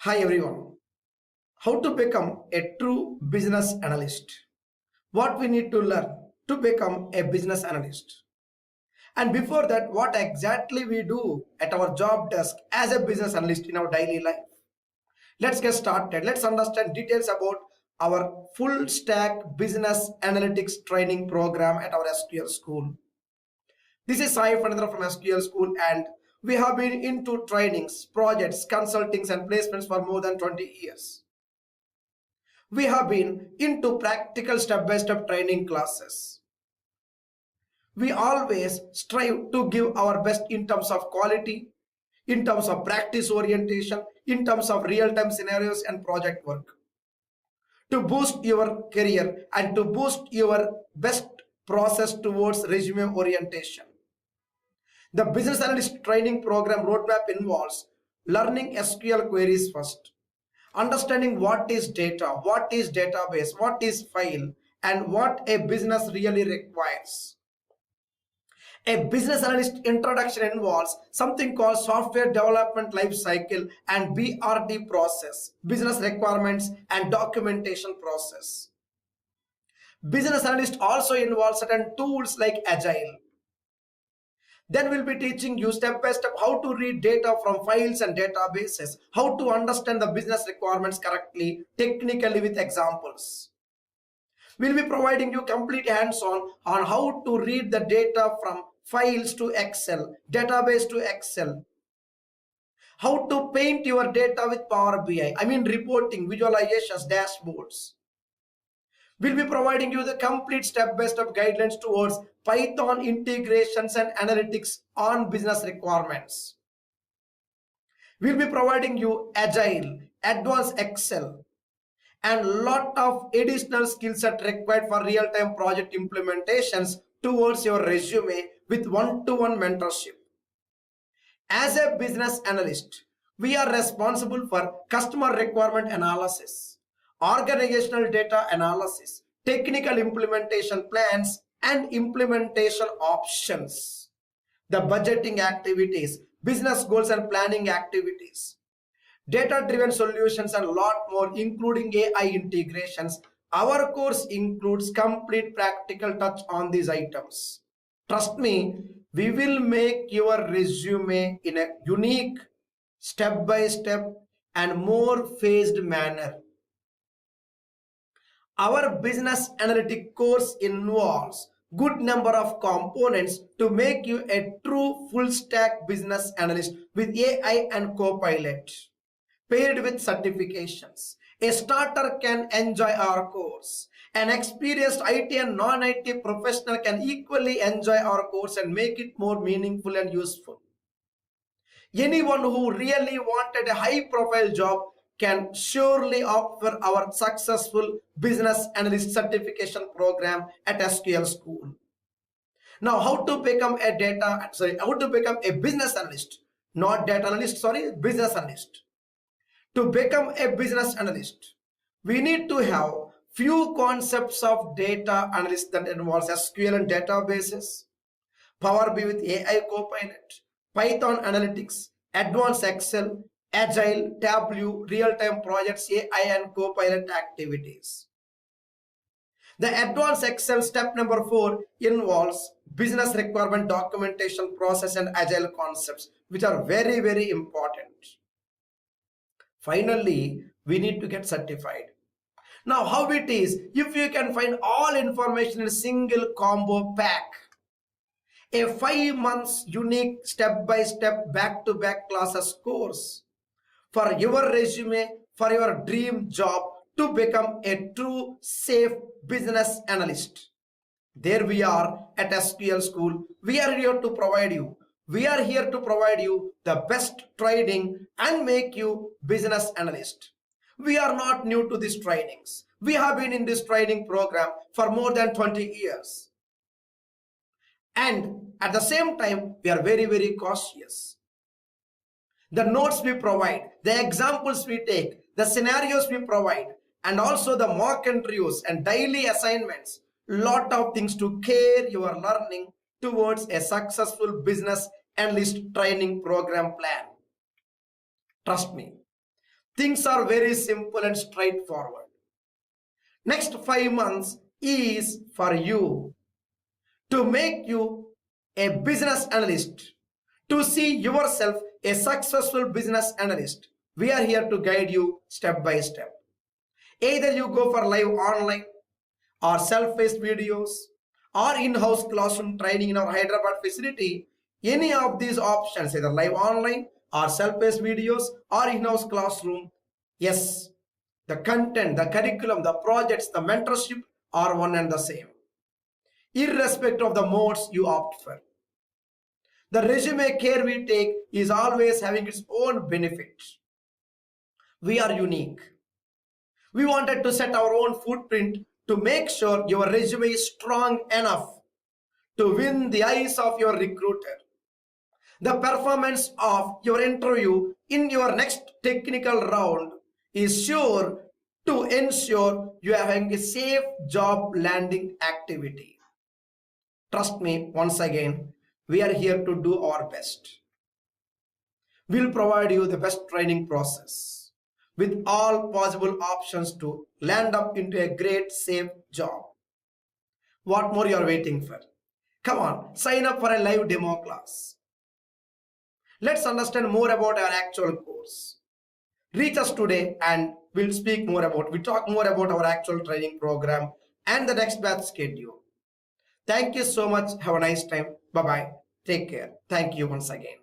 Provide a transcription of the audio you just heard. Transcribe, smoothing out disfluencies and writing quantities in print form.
Hi everyone. How to become a true business analyst? What we need to learn to become a business analyst? And before that, what exactly we do at our job desk as a business analyst in our daily life? Let's get started. Let's understand details about our full stack business analytics training program at our SQL school. This is Sai Fanandra from SQL School, and we have been into trainings, projects, consultings, and placements for more than 20 years. We have been into practical step-by-step training classes. We always strive to give our best in terms of quality, in terms of practice orientation, in terms of real-time scenarios and project work. To boost your career and to boost your best process towards resume orientation. The Business Analyst Training Program roadmap involves learning SQL queries first, understanding what is data, what is database, what is file, and what a business really requires. A business analyst introduction involves something called software development life cycle and BRD process, business requirements and documentation process. Business analyst also involves certain tools like Agile. Then we'll be teaching you step by step how to read data from files and databases, how to understand the business requirements correctly, technically with examples. We'll be providing you complete hands-on on how to read the data from files to Excel, database to Excel, how to paint your data with Power BI, reporting, visualizations, dashboards. We'll be providing you the complete step-by-step guidelines towards Python integrations and analytics on business requirements. We'll be providing you Agile, advanced Excel, and lot of additional skill set required for real-time project implementations towards your resume with one-to-one mentorship. As a business analyst, we are responsible for customer requirement analysis, organizational data analysis, technical implementation plans, and implementation options, the budgeting activities, business goals and planning activities, data-driven solutions, and a lot more, including AI integrations. Our course includes complete practical touch on these items. Trust me, we will make your resume in a unique, step-by-step, and more phased manner. Our business analytic course involves good number of components to make you a true full stack business analyst with AI and Copilot, paired with certifications. A starter can enjoy our course. An experienced IT and non-IT professional can equally enjoy our course and make it more meaningful and useful. Anyone who really wanted a high-profile job can surely offer our successful business analyst certification program at SQL School. Now, how to become a business analyst, not data analyst, business analyst. To become a business analyst, we need to have few concepts of data analyst that involves SQL and databases, Power BI with AI Copilot, Python analytics, advanced Excel, Agile, Tableau, real-time projects, AI and Copilot activities. The advanced Excel step number 4 involves business requirement documentation process and Agile concepts, which are very, very important. Finally, we need to get certified. Now, how it is, if you can find all information in a single combo pack, a 5 months unique step-by-step back-to-back classes course for your resume, for your dream job to become a true safe business analyst. There we are at SQL School. We are here to provide you. We are here to provide you the best training and make you business analyst. We are not new to these trainings. We have been in this training program for more than 20 years. And at the same time, we are very, very cautious. The notes we provide, the examples we take, the scenarios we provide, and also the mock interviews and daily assignments, lot of things to care your learning towards a successful business analyst training program plan. Trust me, Things are very simple and straightforward. Next 5 months is for you to make you a business analyst, to see yourself a successful business analyst. We are here to guide you step by step. Either you go for live online or self-paced videos or in-house classroom training in our Hyderabad facility, any of these options, either live online or self-paced videos or in-house classroom, yes, the content, the curriculum, the projects, the mentorship are one and the same, irrespective of the modes you opt for. The resume care we take is always having its own benefits. We are unique. We wanted to set our own footprint to make sure your resume is strong enough to win the eyes of your recruiter. The performance of your interview in your next technical round is sure to ensure you are having a safe job landing activity. Trust me, once again, we are here to do our best. We'll provide you the best training process with all possible options to land up into a great, safe job. What more you are waiting for? Come on, sign up for a live demo class. Let's understand more about our actual course. Reach us today and we talk more about our actual training program and the next batch schedule. Thank you so much. Have a nice time. Bye-bye. Take care. Thank you once again.